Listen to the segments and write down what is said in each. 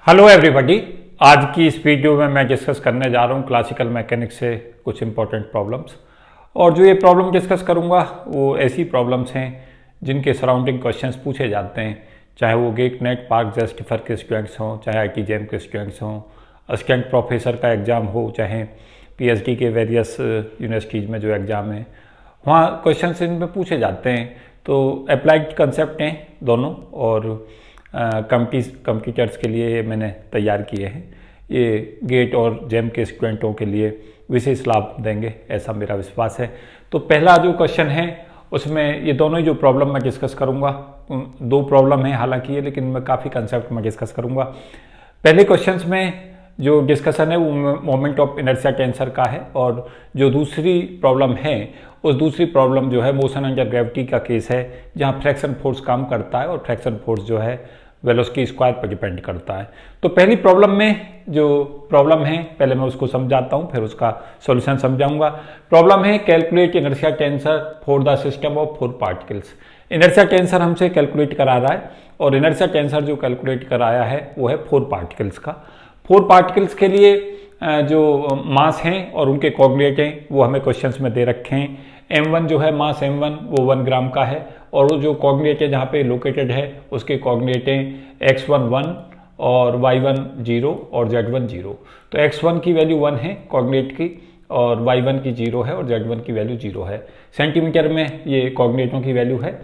Hello everybody. आज की इस वीडियो में मैं डिस्कस करने जा रहा हूँ क्लासिकल मैकेनिक्स से कुछ इंपॉर्टेंट प्रॉब्लम्स। और जो ये प्रॉब्लम डिस्कस करूँगा वो ऐसी प्रॉब्लम्स हैं जिनके सराउंडिंग क्वेश्चंस पूछे जाते हैं, चाहे वो गेट नेट पार्क जस्टिफर के स्टूडेंट्स हों, चाहे आई टी जेम के स्टूडेंट्स हों, असिस्टेंट प्रोफेसर का एग्ज़ाम हो, चाहे PhD के वेरियस यूनिवर्सिटीज़ में जो एग्ज़ाम है वहाँ क्वेश्चन इनमें पूछे जाते हैं। तो अप्लाइड कंसेप्ट हैं दोनों, और कंप्यूटर्स के लिए मैंने तैयार किए हैं। ये गेट और जेम के स्टूडेंटों के लिए विशेष लाभ देंगे, ऐसा मेरा विश्वास है। तो पहला जो क्वेश्चन है उसमें ये दोनों ही जो प्रॉब्लम मैं डिस्कस करूँगा, दो प्रॉब्लम है हालांकि ये, लेकिन मैं काफ़ी कंसेप्ट में डिस्कस करूँगा। पहले क्वेश्चंस में जो डिस्कशन है वो मोमेंट ऑफ इनर्शिया टेंसर का है, और जो दूसरी प्रॉब्लम है उस दूसरी प्रॉब्लम जो है मोशन अंडर ग्रेविटी का केस है, जहाँ फ्रैक्शन फोर्स काम करता है और फ्रैक्शन फोर्स जो है वेलोसिटी स्क्वायर पर डिपेंड करता है। तो पहली प्रॉब्लम में जो प्रॉब्लम है पहले मैं उसको समझाता हूँ, फिर उसका सॉल्यूशन समझाऊंगा। प्रॉब्लम है calculate inertia tensor for the system of 4 particles. Inertia tensor हमसे कैलकुलेट करा रहा है, और इनर्शिया टेंसर जो कैलकुलेट कराया है वो है 4 पार्टिकल्स का। 4 पार्टिकल्स के लिए जो मास हैं और उनके कोऑर्डिनेट हैं वो हमें क्वेश्चंस में दे रखे हैं। m1 जो है मास m1 वो 1 ग्राम का है, और वो जो कोऑर्डिनेट है जहाँ पे लोकेटेड है उसके कोऑर्डिनेट हैं x1 1 और y1 0 और z1 0। तो x1 की वैल्यू 1 है कोऑर्डिनेट की, और y1 की 0 है और z1 की वैल्यू 0 है। सेंटीमीटर में ये कोऑर्डिनेटों की वैल्यू है।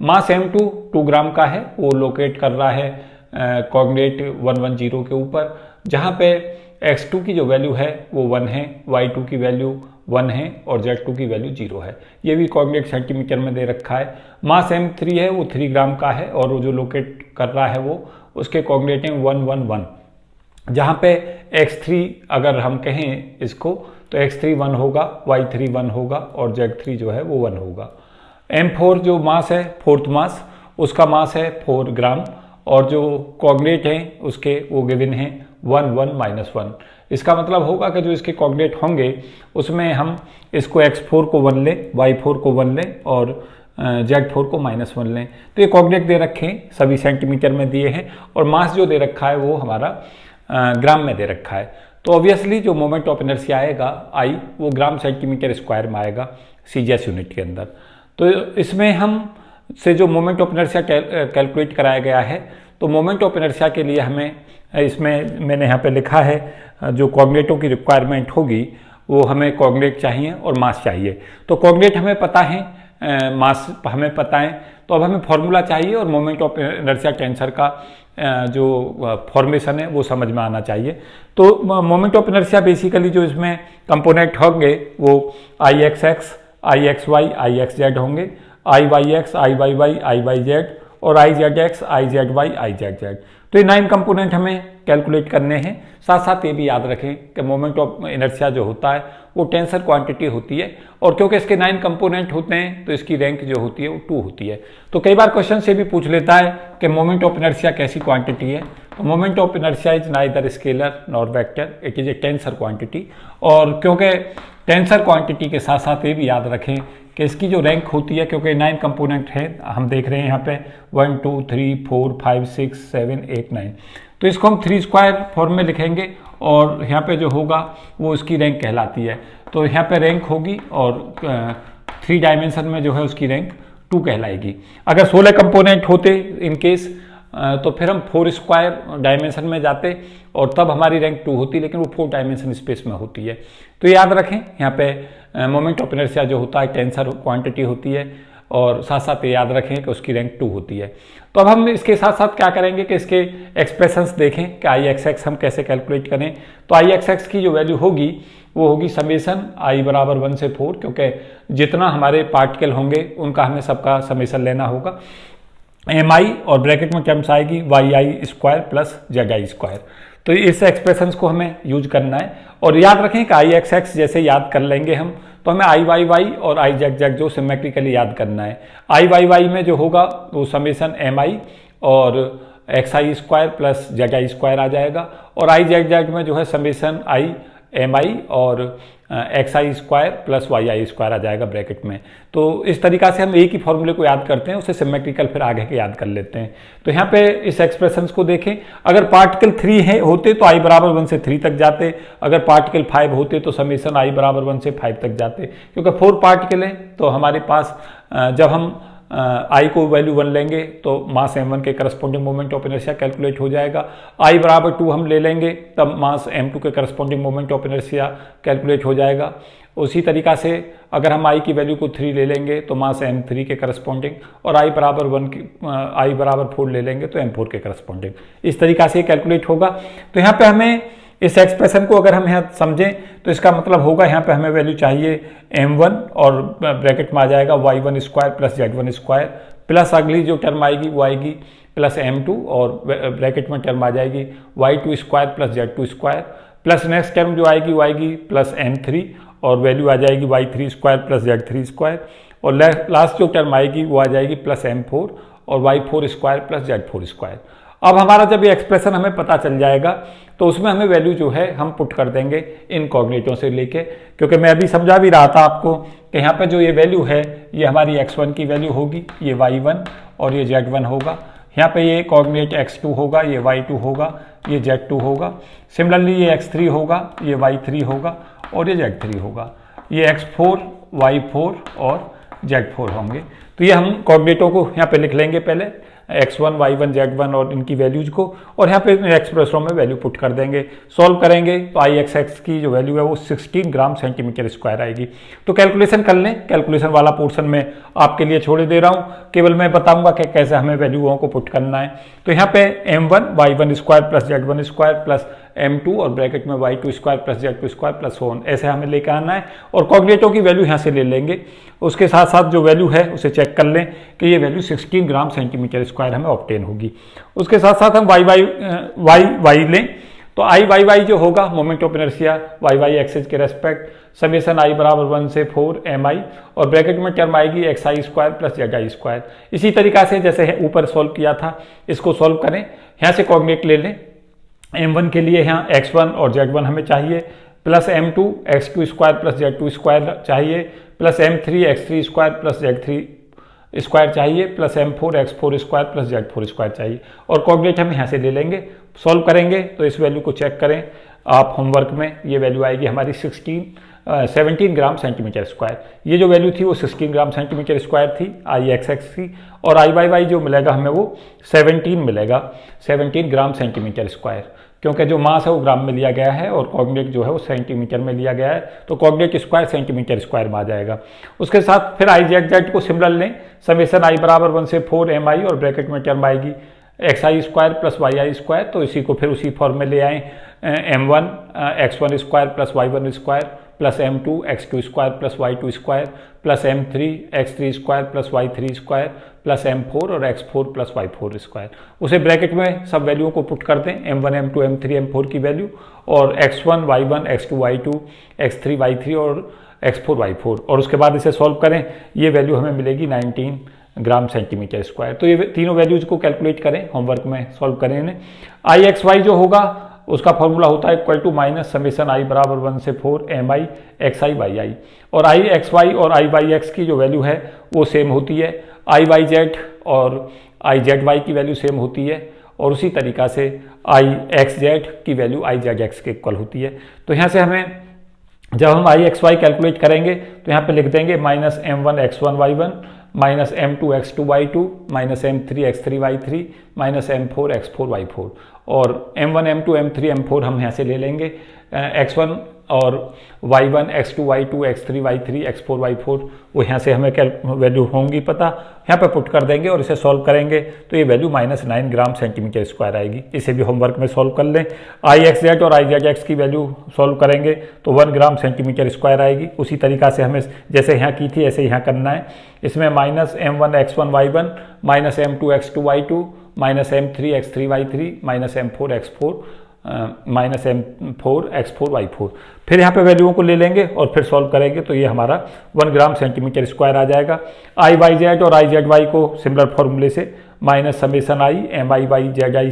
मास m2 2 ग्राम का है, वो लोकेट कर रहा है कोऑर्डिनेट 1 1 0 के ऊपर, जहाँ पे x2 की जो वैल्यू है वो 1 है, y2 की वैल्यू 1 है और z2 की वैल्यू 0 है। ये भी कोऑर्डिनेट सेंटीमीटर में दे रखा है। मास m3 है वो 3 ग्राम का है, और वो जो लोकेट कर रहा है वो उसके कोऑर्डिनेट हैं 1 1 1, जहाँ पे x3 अगर हम कहें इसको तो x3 1 होगा, y3 1 होगा और z3 जो है वो 1 होगा। m4 जो मास है, फोर्थ मास, उसका मास है 4 ग्राम, और जो कोऑर्डिनेट हैं उसके वो गिवन हैं 1 1 -1। इसका मतलब होगा कि जो इसके कोऑर्डिनेट होंगे उसमें हम इसको x4 को 1 लें, y4 को 1 लें और z4 को -1 लें। तो ये कोऑर्डिनेट दे रखे हैं, सभी सेंटीमीटर में दिए हैं, और मास जो दे रखा है वो हमारा ग्राम में दे रखा है। तो ऑब्वियसली जो मोमेंट ऑफ इनर्शिया आएगा आई वो ग्राम सेंटीमीटर स्क्वायर में आएगा CGS यूनिट के अंदर। तो इसमें हम से जो मोमेंट ऑफ इनर्शिया कैलकुलेट कराया गया है, तो मोमेंट ऑफ इनर्शिया के लिए हमें इसमें मैंने यहाँ पे लिखा है जो कोऑर्डिनेटों की रिक्वायरमेंट होगी वो हमें कोऑर्डिनेट चाहिए और मास चाहिए। तो कोऑर्डिनेट हमें पता है, मास हमें पता है, तो अब हमें फॉर्मूला चाहिए और मोमेंट ऑफ इनर्शिया टेंसर का जो फॉर्मेशन है वो समझ में आना चाहिए। तो मोमेंट ऑफ इनर्शिया बेसिकली जो इसमें कंपोनेंट होंगे वो IXX, IXY, IXZ होंगे, IYX, IYY, IYZ और IZX, IZY, IZZ। तो ये 9 कंपोनेंट हमें कैलकुलेट करने हैं। साथ साथ ये भी याद रखें कि मोमेंट ऑफ इनर्शिया जो होता है वो टेंसर क्वांटिटी होती है, और क्योंकि इसके 9 कंपोनेंट होते हैं तो इसकी रैंक जो होती है वो 2 होती है। तो कई बार क्वेश्चन से भी पूछ लेता है कि मोमेंट ऑफ इनर्शिया कैसी क्वांटिटी है। तो moment of inertia is neither scalar nor vector, it is a tensor quantity. और क्योंकि टेंसर क्वांटिटी के साथ साथ ये भी याद रखें कि इसकी जो रैंक होती है, क्योंकि 9 कंपोनेंट है, हम देख रहे हैं यहाँ पे 1 2 3 4 5 6 7 8 9, तो इसको हम 3 स्क्वायर फॉर्म में लिखेंगे, और यहाँ पे जो होगा वो उसकी रैंक कहलाती है। तो यहाँ पे रैंक होगी और 3 डायमेंशन में जो है उसकी रैंक 2 कहलाएगी। अगर 16 कंपोनेंट होते इन केस तो फिर हम 4 स्क्वायर डायमेंशन में जाते और तब हमारी रैंक 2 होती, लेकिन वो 4 डायमेंशन स्पेस में होती है। तो याद रखें यहाँ पे मोमेंट ऑफ इनर्शिया जो होता है टेंसर क्वांटिटी होती है, और साथ साथ ये याद रखें कि उसकी रैंक 2 होती है। तो अब हम इसके साथ साथ क्या करेंगे कि इसके एक्सप्रेशंस देखें कि IXX हम कैसे कैलकुलेट करें। तो IXX की जो वैल्यू होगी वो होगी समेसन I बराबर 1 से 4, क्योंकि जितना हमारे पार्टिकल होंगे उनका हमें सबका समेसन लेना होगा। MI और ब्रैकेट में टर्म्स आएगी YI square plus ZI square. तो इस एक्सप्रेशंस को हमें यूज करना है, और याद रखें कि IXX जैसे याद कर लेंगे हम, तो हमें IYY और IZZ जो सिमेट्रिकली याद करना है। IYY में जो होगा वो समेसन MI और XI square plus ZI square आ जाएगा, और IZZ में जो है समेसन I MI और X I square plus Y I square आ जाएगा ब्रैकेट में। तो इस तरीका से हम एक ही फॉर्मूले को याद करते हैं, उसे सिमेट्रिकल फिर आगे के याद कर लेते हैं। तो यहाँ पे इस एक्सप्रेशन को देखें, अगर पार्टिकल 3 है होते तो आई बराबर 1 से 3 तक जाते, अगर पार्टिकल 5 होते तो समेशन आई बराबर 1 से 5 तक जाते। क्योंकि 4 पार्टिकल है तो हमारे पास जब हम आई को वैल्यू 1 लेंगे तो मास m1 के corresponding moment of inertia calculate हो जाएगा। आई बराबर 2 हम ले लेंगे तब मास m2 के corresponding moment of inertia calculate हो जाएगा। उसी तरीका से अगर हम आई की वैल्यू को 3 ले लेंगे तो मास m3 के करस्पॉन्डिंग, और आई बराबर 4 ले लेंगे तो m4 के करस्पॉन्डिंग। इस तरीका से कैलकुलेट होगा। तो यहाँ पे हमें इस एक्सप्रेशन को अगर हम यहाँ समझें तो इसका मतलब होगा यहाँ पे हमें वैल्यू चाहिए m1 और ब्रैकेट में आ जाएगा y1 square plus z1 square, plus अगली जो टर्म आएगी वो आएगी प्लस m2 और ब्रैकेट में टर्म आ जाएगी y2 square plus z2 square, plus next term जो आएगी वो आएगी प्लस m3 और वैल्यू आ जाएगी y3 square plus z3 square, और लास्ट जो टर्म आएगी वो आ जाएगी प्लस m4 और y4 square plus z4 square. अब हमारा जब ये एक्सप्रेशन हमें पता चल जाएगा तो उसमें हमें वैल्यू जो है हम पुट कर देंगे इन कोऑर्डिनेटों से लेके, क्योंकि मैं अभी समझा भी रहा था आपको कि यहाँ पे जो ये वैल्यू है ये हमारी x1 की वैल्यू होगी, ये y1 और ये z1 होगा। यहाँ पे ये कोऑर्डिनेट x2 होगा, ये y2 होगा, ये z2 होगा। सिमिलरली ये x3 होगा, ये y3 होगा और ये z3 होगा। ये x4, y4 और z4 होंगे। तो ये हम कोऑर्डिनेटों को यहाँ पे लिख लेंगे पहले, x1, y1, z1 और इनकी वैल्यूज को, और यहाँ पे एक्सप्रेशनों में वैल्यू पुट कर देंगे। सॉल्व करेंगे तो IXX की जो वैल्यू है वो 16 ग्राम सेंटीमीटर स्क्वायर आएगी। तो कैलकुलेशन कर लें, कैलकुलेशन वाला पोर्शन में आपके लिए छोड़ दे रहा हूँ, केवल मैं बताऊंगा कि कैसे हमें वैल्यूओं को पुट करना है। तो यहाँ पे m1 y1 square plus z1 square plus m2 और ब्रैकेट में y2 square plus z2 square plus so on, ऐसे हमें लेकर आना है, और कोऑर्डिनेटों की वैल्यू यहाँ से ले लेंगे। उसके साथ साथ जो वैल्यू है उसे चेक कर लें कि ये वैल्यू 16 ग्राम सेंटीमीटर स्क्वायर हमें ऑब्टेन होगी। उसके साथ साथ हम y लें तो I जो होगा moment of inertia y axis के रेस्पेक्ट समेशन I बराबर 1 से 4 mi, और ब्रैकेट में टर्म आएगी xi square plus zi square. इसी तरीका से जैसे ऊपर सॉल्व किया था इसको सॉल्व करें। यहाँ से कोऑर्डिनेट ले लें, m1 के लिए यहाँ x1 और z1 हमें चाहिए, plus m2 x2 square plus z2 square चाहिए, plus m3 x3 square plus z3 square चाहिए, plus m4 x4 square plus z4 square चाहिए, और कोऑर्डिनेट हम यहाँ से ले लेंगे। सॉल्व करेंगे तो इस वैल्यू को चेक करें आप होमवर्क में, ये वैल्यू आएगी हमारी 17 ग्राम सेंटीमीटर स्क्वायर। ये जो वैल्यू थी वो 16 ग्राम सेंटीमीटर स्क्वायर थी IXX की, और I जो मिलेगा हमें वो 17 मिलेगा, 17 ग्राम सेंटीमीटर स्क्वायर, क्योंकि जो मास है वो ग्राम में लिया गया है और कोऑर्डिनेट जो है वो सेंटीमीटर में लिया गया है, तो कोऑर्डिनेट स्क्वायर सेंटीमीटर स्क्वायर में आ जाएगा। उसके साथ फिर IZ को सिमिलर लें, समेशन I बराबर 1 से 4 mi और ब्रैकेट में टर्म आएगी xi square plus yi square, तो इसी को फिर उसी फॉर्म में ले आएँ, m1 x1 square plus y1 square plus m2 x2 square plus y2 square plus m3 x3 square plus y3 square plus m4 और x4 प्लस y4 स्क्वायर। उसे ब्रैकेट में सब वैल्यूओं को पुट कर दें, m1 m2 m3 m4 की value, और x1 y1 x2 y2 x3 y3 और x4 y4, और उसके बाद इसे सॉल्व करें, ये वैल्यू हमें मिलेगी 19 ग्राम सेंटीमीटर स्क्वायर। तो ये तीनों वैल्यूज को कैलकुलेट करें, होमवर्क में सॉल्व करें इन्हें। IXY जो होगा उसका फॉर्मूला होता है equal to minus summation I बराबर 1 से 4 mi xi yi, और IXY और IYX की जो वैल्यू है वो सेम होती है, IYZ और IZY की वैल्यू सेम होती है, और उसी तरीका से IXZ की वैल्यू IZX के इक्वल होती है। तो यहाँ से हमें जब हम IXY कैलकुलेट करेंगे तो यहाँ पे लिख देंगे minus m1 x1 y1 minus m2 x2 y2 minus m3 x3 y3 minus m4 x4 y4, और m1 m2 m3 m4 हम यहाँ से ले लेंगे, x1 और y1 x2 y2 x3 y3 x4 y4 वो यहाँ से हमें वैल्यू होंगी पता, यहाँ पे पुट कर देंगे और इसे सॉल्व करेंगे तो ये वैल्यू -9 ग्राम सेंटीमीटर स्क्वायर आएगी। इसे भी होमवर्क में सॉल्व कर लें। IXZ और IZX की वैल्यू सॉल्व करेंगे तो 1 ग्राम सेंटीमीटर स्क्वायर आएगी। उसी तरीका से हमें जैसे यहाँ की थी ऐसे यहाँ करना है। इसमें minus m1 x1 y1 minus m2 x2 y2 minus m3 x3 y3 minus m4 x4 -m4x4y4। फिर यहाँ पे वैल्यूओं को ले लेंगे और फिर सॉल्व करेंगे तो ये हमारा 1 ग्राम सेंटीमीटर स्क्वायर आ जाएगा। IYZ और IZY को सिमिलर फॉर्मूले से -i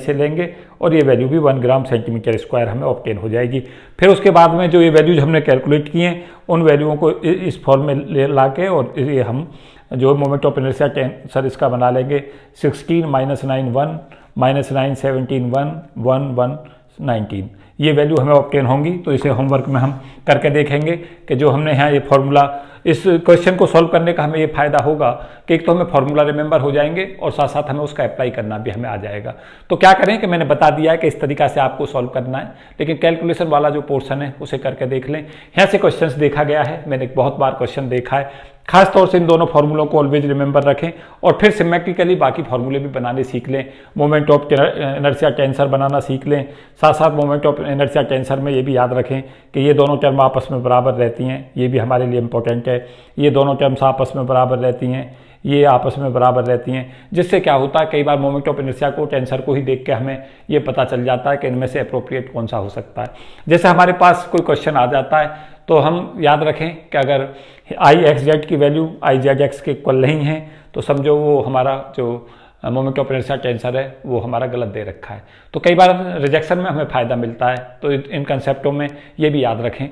से लेंगे और ये वैल्यू भी 1 ग्राम सेंटीमीटर स्क्वायर हमें ऑब्टेन हो जाएगी। फिर उसके बाद में जो ये वैल्यूज हमने कैलकुलेट किए हैं उन वैल्यूओं को इस फॉर्म में ला के और ये हम जो मोमेंट ऑफ इनर्शिया टेंसर इसका बना लेंगे 16 - 9 1 -9 17 1 1 1 19 ये वैल्यू हमें ऑब्टेन होंगी। तो इसे होमवर्क में हम करके देखेंगे कि जो हमने यहाँ ये फॉर्मूला इस क्वेश्चन को सॉल्व करने का हमें ये फायदा होगा कि एक तो हमें फॉर्मूला रिमेंबर हो जाएंगे और साथ साथ हमें उसका अप्लाई करना भी हमें आ जाएगा। तो क्या करें कि मैंने बता दिया है कि इस तरीका से आपको सॉल्व करना है, लेकिन कैलकुलेशन वाला जो पोर्शन है उसे करके देख लें। यहाँ से क्वेश्चंस देखा गया है, मैंने बहुत बार क्वेश्चन देखा है। खास तौर से इन दोनों फार्मूलों को ऑलवेज रिमेंबर रखें और फिर सिमेट्रिकली बाकी फार्मूले भी बनाने सीख लें। मोमेंट ऑफ इनर्शिया टेंसर बनाना सीख लें। साथ साथ मोमेंट ऑफ इनर्शिया टेंसर में ये भी याद रखें कि ये दोनों टर्म आपस में बराबर रहती हैं, ये भी हमारे लिए इंपॉर्टेंट है। ये दोनों टर्म्स आपस में बराबर रहती हैं, ये आपस में बराबर रहती हैं, जिससे क्या होता है कई बार मोमेंट ऑफ इनर्शिया को टेंसर को ही देख के हमें ये पता चल जाता है कि इनमें से अप्रोप्रिएट कौन सा हो सकता है। जैसे हमारे पास कोई क्वेश्चन आ जाता है तो हम याद रखें कि अगर IXZ की वैल्यू IZX के इक्वल नहीं है तो समझो वो हमारा जो मोमेंट ऑफ इनर्शिया टेंसर है वो हमारा गलत दे रखा है। तो कई बार रिजेक्शन में हमें फ़ायदा मिलता है, तो इन कंसेप्टों में ये भी याद रखें।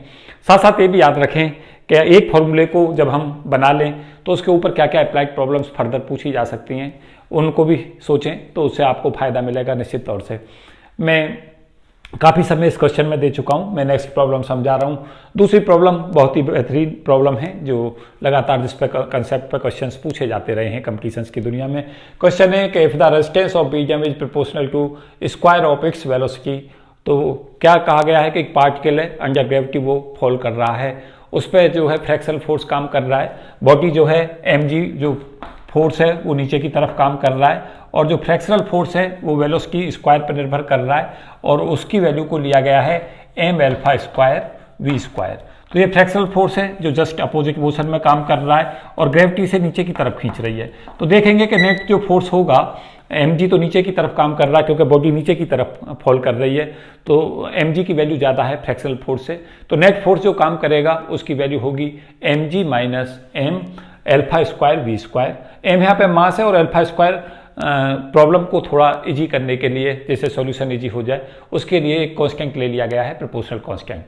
साथ साथ ये भी याद रखें कि एक फॉर्मूले को जब हम बना लें तो उसके ऊपर क्या क्या अप्लाइड प्रॉब्लम्स फर्दर पूछी जा सकती हैं उनको भी सोचें, तो उससे आपको फ़ायदा मिलेगा निश्चित तौर से। मैं काफ़ी समय इस क्वेश्चन में दे चुका हूँ, मैं नेक्स्ट प्रॉब्लम समझा रहा हूँ। दूसरी प्रॉब्लम बहुत ही बेहतरीन प्रॉब्लम है जो लगातार जिस पर कंसेप्ट पर क्वेश्चंस पूछे जाते रहे हैं कंपटीशंस की दुनिया में। क्वेश्चन है कि if the resistance of medium is proportional to square of its velocity, तो क्या कहा गया है कि एक पार्टिकल है अंडर ग्रेविटी वो फॉल कर रहा है, उस पर जो है फ्रैक्शनल फोर्स काम कर रहा है, बॉडी जो है mg जो फोर्स है वो नीचे की तरफ काम कर रहा है और जो फ्रैक्शनल फोर्स है वो वेलोसिटी स्क्वायर पर निर्भर कर रहा है और उसकी वैल्यू को लिया गया है m∠² v²। तो ये फ्रैक्शनल फोर्स है जो जस्ट अपोजिट मोशन में काम कर रहा है और ग्रेविटी से नीचे की तरफ खींच रही है। तो देखेंगे कि नेट जो फोर्स होगा mg तो नीचे की तरफ काम कर रहा है क्योंकि बॉडी नीचे की तरफ फॉल कर रही है, तो mg की वैल्यू ज़्यादा है फ्रैक्शनल फोर्स से, तो नेट फोर्स जो काम करेगा उसकी वैल्यू होगी mg - m∠² v²। m यहाँ पे मास है और α² प्रॉब्लम को थोड़ा इजी करने के लिए, जैसे सॉल्यूशन इजी हो जाए, उसके लिए एक कांस्टेंट ले लिया गया है, प्रोपोर्शनल कांस्टेंट।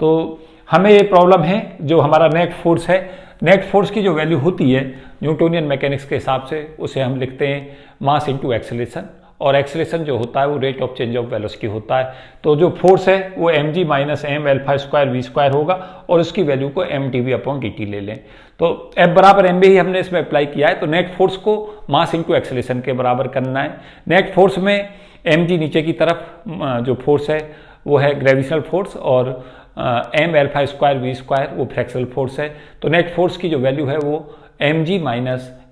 तो हमें ये प्रॉब्लम है जो हमारा नेट फोर्स है, नेट फोर्स की जो वैल्यू होती है न्यूटोनियन मैकेनिक्स के हिसाब से उसे हम लिखते हैं मास इंटू एक्सेलरेशन, और एक्सेलरेशन जो होता है वो rate of change of velocity होता है। तो जो फोर्स है वो mg - m∠² v² होगा और उसकी वैल्यू को mdv/dt ले लें। तो F बराबर mv ही हमने इसमें अप्लाई किया है, तो नेट फोर्स को मास इंटू एक्सेलरेशन के बराबर करना है। नेट फोर्स में mg नीचे की तरफ जो फोर्स है वो है ग्रेविटेशनल फोर्स और m∠² v² वो फ्रैक्शनल फोर्स है। तो नेट फोर्स की जो वैल्यू है वो mg -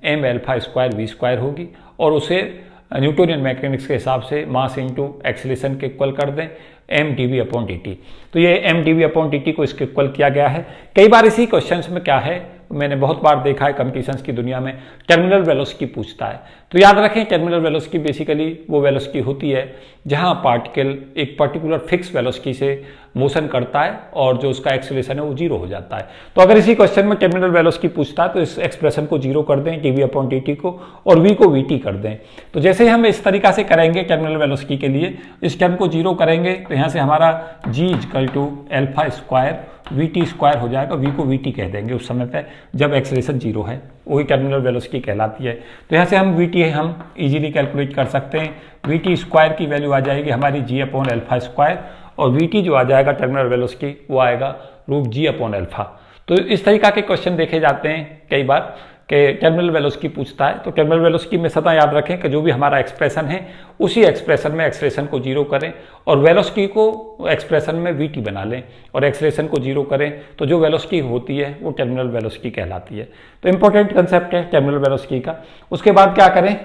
m∠² v² होगी और उसे न्यूटोनियन मैकेनिक्स के हिसाब से मास इंटू एक्सेलरेशन के इक्वल कर दें mdv/dt। तो ये mdv/dt को इसके इक्वल किया गया है। कई बार इसी क्वेश्चंस में क्या है, मैंने बहुत बार देखा है कंपटीशंस की दुनिया में टर्मिनल वेलोसिटी पूछता है। तो याद रखें टर्मिनल वेलोसिटी बेसिकली वो वेलोसिटी होती है जहां पार्टिकल एक पर्टिकुलर फिक्स वेलोसिटी से मोशन करता है और जो उसका एक्सेलरेशन है वो जीरो हो जाता है। तो अगर इसी क्वेश्चन में टर्मिनल वेलोसिटी पूछता है तो इस एक्सप्रेशन को जीरो कर दें dv/dt को और v को vt कर दें। तो जैसे हम इस तरीका से करेंगे टर्मिनल वेलोसिटी के लिए, इस टर्म को जीरो करेंगे तो यहाँ से हमारा g = α² हो जाएगा, v को vt कह देंगे उस समय पे जब एक्सेलरेशन जीरो है, वही टर्मिनल वेलोसिटी कहलाती है। तो यहाँ से हम vt हम इजीली कैलकुलेट कर सकते हैं। vt² की वैल्यू आ जाएगी हमारी g/α² और vt जो आ जाएगा टर्मिनल वेलोसिटी वो आएगा √g/α। तो इस तरीका के क्वेश्चन देखे जाते हैं कई बार कि टर्मिनल वेलोसिटी पूछता है। तो टर्मिनल वेलोसिटी में सदा याद रखें कि जो भी हमारा एक्सप्रेशन है उसी एक्सप्रेशन में एक्सेलरेशन को जीरो करें और वेलोसिटी को एक्सप्रेशन में vt बना लें और एक्सेलरेशन को जीरो करें, तो जो वेलोसिटी होती है वो टर्मिनल वेलोसिटी कहलाती है। तो इंपॉर्टेंट कंसेप्ट है टर्मिनल वेलोसिटी का। उसके बाद क्या करें,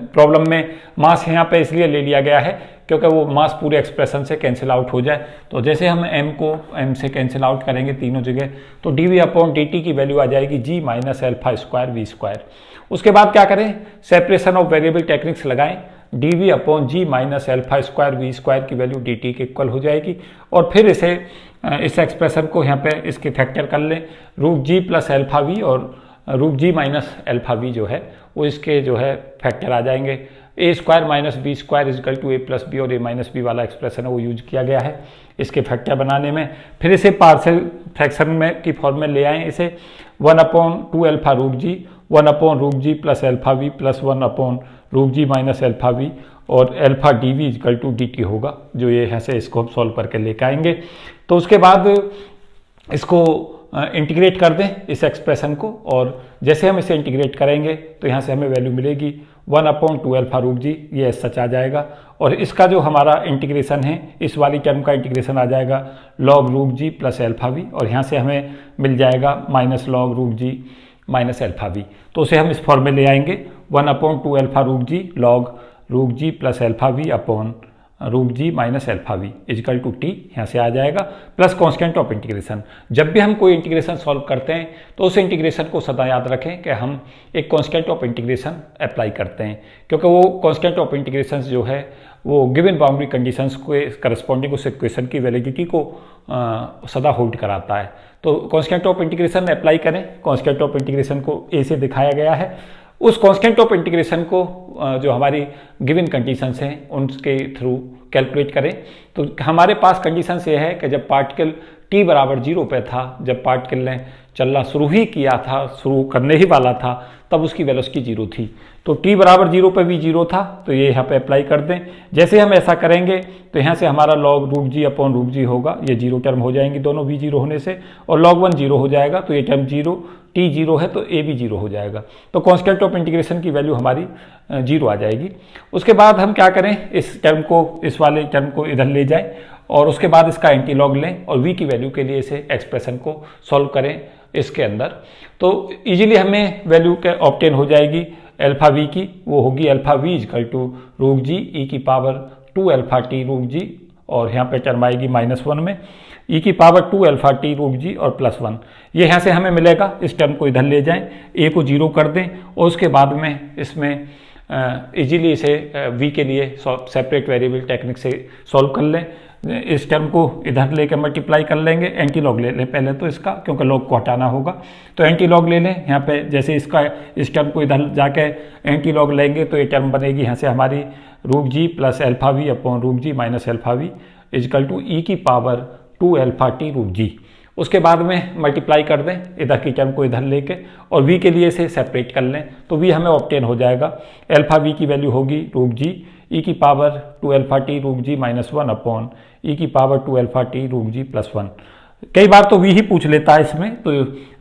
प्रॉब्लम में मास यहाँ पे इसलिए ले लिया गया है क्योंकि वो मास पूरे एक्सप्रेशन से कैंसिल आउट हो जाए। तो जैसे हम m को m से कैंसिल आउट करेंगे तीनों जगह, तो dv/dt की वैल्यू आ जाएगी g - α² v²। उसके बाद क्या करें, सेपरेशन ऑफ वेरिएबल टेक्निक्स लगाएं। D V upon G minus alpha square V square की वैल्यू डी टी के इक्वल हो जाएगी। और फिर इसे इस एक्सप्रेशन को यहाँ पे इसके फैक्टर कर लें, root G plus alpha V और root G minus alpha V जो है वो इसके जो है फैक्टर आ जाएंगे। A square minus B square equal to A plus B और ए माइनस बी वाला एक्सप्रेशन है वो यूज किया गया है इसके फैक्टर बनाने में। फिर इसे पार्शियल फ्रैक्शन में की फॉर्म में ले आएँ, इसे 1/2 एल्फा रूट जी 1/रूट G plus alpha V plus 1/रूट जी माइनस एल्फा वी और alpha D V equal to D T होगा, जो ये है से इसको हम सॉल्व करके लेकर आएंगे। तो उसके बाद इसको इंटीग्रेट कर दें इस एक्सप्रेशन को, और जैसे हम इसे इंटीग्रेट करेंगे तो यहाँ से हमें वैल्यू मिलेगी 1/2 एल्फा रूट जी, ये सच आ जाएगा। और इसका जो हमारा इंटीग्रेशन है, इस वाली टर्म का इंटीग्रेशन आ जाएगा log root G plus alpha V, और यहाँ से हमें मिल जाएगा minus log root G minus alpha V. तो उसे हम इस फॉर्म में ले आएंगे 1/2 alpha root G log root G plus alpha V upon root G minus alpha V equal to T, यहाँ से आ जाएगा प्लस कांस्टेंट ऑफ इंटीग्रेशन। जब भी हम कोई इंटीग्रेशन सॉल्व करते हैं तो उस इंटीग्रेशन को सदा याद रखें कि हम एक कांस्टेंट ऑफ इंटीग्रेशन अप्लाई करते हैं, क्योंकि वो कांस्टेंट ऑफ इंटीग्रेशन जो है वो गिवन बाउंड्री कंडीशंस के करस्पॉन्डिंग उस इक्वेशन की वैलिडिटी को सदा होल्ड कराता है। तो कांस्टेंट ऑफ इंटीग्रेशन अप्लाई करें। कांस्टेंट ऑफ इंटीग्रेशन को ए से दिखाया गया है। उस कांस्टेंट ऑफ इंटीग्रेशन को जो हमारी गिवन कंडीशंस हैं उनके थ्रू कैलकुलेट करें। तो हमारे पास कंडीशंस ये है कि जब पार्टिकल t बराबर 0 पे था, जब पार्टिकल ने चलना शुरू ही किया था, शुरू करने ही वाला था, तब उसकी वेलोसिटी 0 थी। तो t बराबर 0 पे भी 0 था, तो ये यहाँ पे अप्लाई कर दें। जैसे हम ऐसा करेंगे तो यहाँ से हमारा log रूट जी अपॉन रूट जी होगा, ये 0 टर्म हो जाएंगी दोनों v 0 होने से, और log 1 0 हो जाएगा, तो ये टर्म 0, t 0 है तो a भी 0 हो जाएगा। तो कांस्टेंट ऑफ इंटीग्रेशन की वैल्यू हमारी 0 आ जाएगी। उसके बाद हम क्या करें, इस टर्म को, इस वाले टर्म को इधर ले जाएं और उसके बाद इसका एंटी लॉग लें और v की वैल्यू के लिए इसे एक्सप्रेशन को सॉल्व करें इसके अंदर। तो इजीली हमें वैल्यू के ऑब्टेन हो जाएगी एल्फा वी की, वो होगी alpha V equal to root G E की power 2 alpha T root G, और यहाँ पे टर्म आएगी -1 में ई की power 2 alpha T root G और +1। ये यहाँ से हमें मिलेगा। इस टर्म को इधर ले जाएं, ए को 0 कर दें और उसके बाद में इसमें इजीली इसे v के लिए सेपरेट वेरिएबल टेक्निक से सॉल्व कर लें। इस टर्म को इधर लेकर मल्टीप्लाई कर लेंगे, एंटी लॉग ले लें पहले तो इसका, क्योंकि लॉग को हटाना होगा। तो एंटी लॉग ले लें यहाँ पे, जैसे इसका इस टर्म को इधर जाके एंटी लॉग लेंगे तो ये टर्म बनेगी यहाँ से हमारी root G plus alpha V upon root G minus alpha V equal to E की power 2 alpha T root G. उसके बाद में मल्टीप्लाई कर दें इधर की टर्म को इधर लेके, और v के लिए इसे सेपरेट कर लें, तो v हमें ऑब्टेन हो जाएगा। एल्फा v की वैल्यू होगी रूट जी ई की पावर 2 एल्फा टी रूट जी -1 अपॉन ई की पावर 2 एल्फा टी रूट जी +1। कई बार तो v ही पूछ लेता है इसमें, तो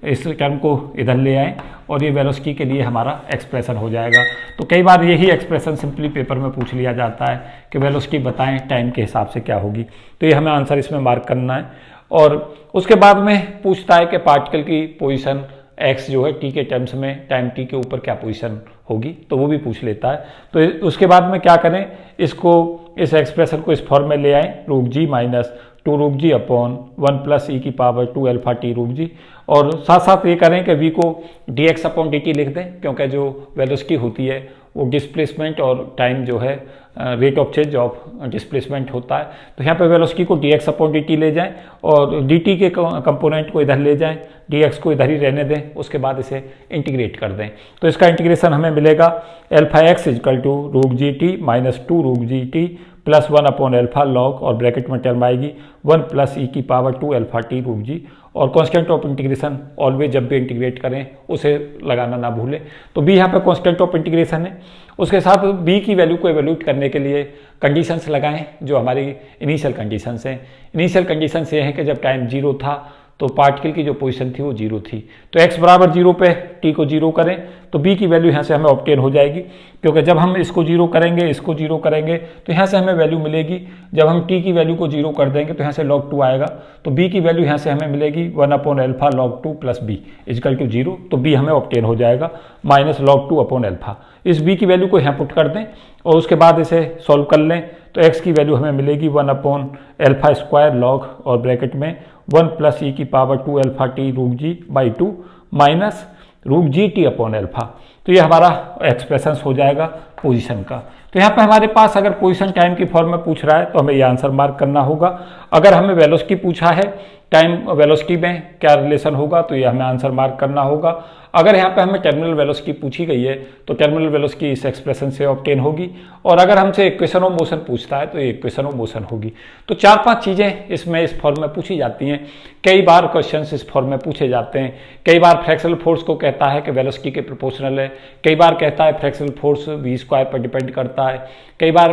इस टर्म को इधर ले आएँ और ये वेलोसिटी के लिए हमारा एक्सप्रेशन हो जाएगा। तो कई बार यही एक्सप्रेशन सिंपली पेपर में पूछ लिया जाता है कि वेलोसिटी बताएं टाइम के हिसाब से क्या होगी, तो ये हमें आंसर इसमें मार्क करना है। और उसके बाद में पूछता है कि पार्टिकल की पोजीशन x जो है t के टर्म्स में टाइम t के ऊपर क्या पोजीशन होगी, तो वो भी पूछ लेता है। तो उसके बाद में क्या करें, इसको, इस एक्सप्रेशन को इस फॉर्म में ले आएँ, रूट जी माइनस 2 रूट जी अपॉन 1 प्लस ई की power 2 alpha T root G, और साथ साथ ये करें कि v को dx अपॉन dt लिख दें, क्योंकि जो वेलोसिटी होती है वो डिस्प्लेसमेंट और टाइम जो है rate of change of displacement होता है। तो यहाँ पे वेलोसिटी को dx अपॉन dt ले जाएं और dt के कंपोनेंट को इधर ले जाएं, dx को इधर ही रहने दें, उसके बाद इसे इंटीग्रेट कर दें। तो इसका इंटीग्रेशन हमें मिलेगा alpha x equal to root G T minus 2 root G T plus 1 upon alpha log, और ब्रैकेट में टर्म आएगी 1 प्लस ई की power 2 alpha T root G. और कांस्टेंट ऑफ इंटीग्रेशन ऑलवेज जब भी इंटीग्रेट करें उसे लगाना ना भूलें। तो b यहाँ पे कांस्टेंट ऑफ इंटीग्रेशन है। उसके साथ b की वैल्यू को एवेल्यूट करने के लिए कंडीशंस लगाएं, जो हमारी इनिशियल कंडीशंस हैं। इनिशियल कंडीशंस ये हैं कि जब टाइम 0 था तो पार्टिकल की जो पोजीशन थी वो 0 थी। तो x बराबर 0 पे t को 0 करें तो b की वैल्यू यहाँ से हमें ऑब्टेन हो जाएगी, क्योंकि जब हम इसको 0 करेंगे, इसको 0 करेंगे तो यहाँ से हमें वैल्यू मिलेगी। जब हम t की वैल्यू को 0 कर देंगे तो यहाँ से log 2 आएगा, तो b की वैल्यू यहाँ से हमें मिलेगी 1 upon alpha log 2 plus b equal to 0। तो b हमें ऑब्टेन हो जाएगा माइनस log 2 अपॉन एल्फा। इस b की वैल्यू को यहाँ पुट कर दें और उसके बाद इसे सॉल्व कर लें, तो x की वैल्यू हमें मिलेगी 1 अपॉन एल्फा स्क्वायर लॉग और ब्रैकेट में 1 प्लस ई की power 2 alpha T root G by 2 minus √GT/α। तो ये हमारा एक्सप्रेशन हो जाएगा पोजीशन का। तो यहाँ पे हमारे पास अगर पोजीशन टाइम की फॉर्म में पूछ रहा है तो हमें ये आंसर मार्क करना होगा। अगर हमें वेलोसिटी पूछा है, टाइम वेलोसिटी में क्या रिलेशन होगा, तो ये हमें आंसर मार्क करना होगा। अगर यहाँ पे हमें टर्मिनल वेलोसिटी पूछी गई है तो टर्मिनल वेलोसिटी इस एक्सप्रेशन से ऑब्टेन होगी। और अगर हमसे इक्वेशन ऑफ मोशन पूछता है तो ये इक्वेशन ऑफ मोशन होगी। तो 4-5 चीज़ें इसमें इस फॉर्म में पूछी जाती हैं। कई बार क्वेश्चंस इस फॉर्म में पूछे जाते हैं। कई बार फ्रैक्शनल फोर्स को कहता है कि वेलोसिटी के प्रोपोर्शनल है, कई बार कहता है फ्रैक्शनल फोर्स v² पर डिपेंड करता है, कई बार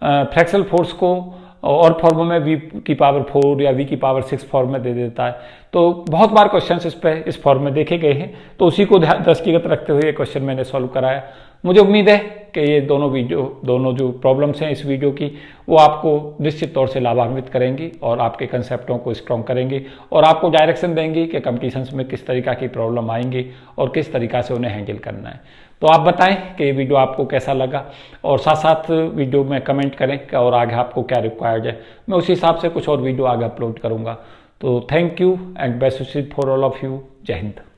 फ्रैक्शनल फोर्स को और फॉर्म में v⁴ या v�6 फॉर्म में दे देता है। तो बहुत बार क्वेश्चन इस फॉर्म में देखे गए हैं, तो उसी को दृष्टिगत रखते हुए क्वेश्चन मैंने सॉल्व कराया। मुझे उम्मीद है कि ये दोनों जो प्रॉब्लम्स हैं इस वीडियो की, वो आपको निश्चित तौर से लाभान्वित करेंगी और आपके कंसेप्टों को स्ट्रॉन्ग करेंगी और आपको डायरेक्शन देंगी कि कंपटीशंस में किस तरीका की प्रॉब्लम आएंगी और किस तरीका से उन्हें हैंडल करना है। तो आप बताएं कि ये वीडियो आपको कैसा लगा और साथ साथ वीडियो में कमेंट करें कि और आगे आपको क्या रिक्वायर्ड है। मैं उसी हिसाब से कुछ और वीडियो आगे अपलोड करूँगा। तो thank you and best wishes for all of you. जय हिंद।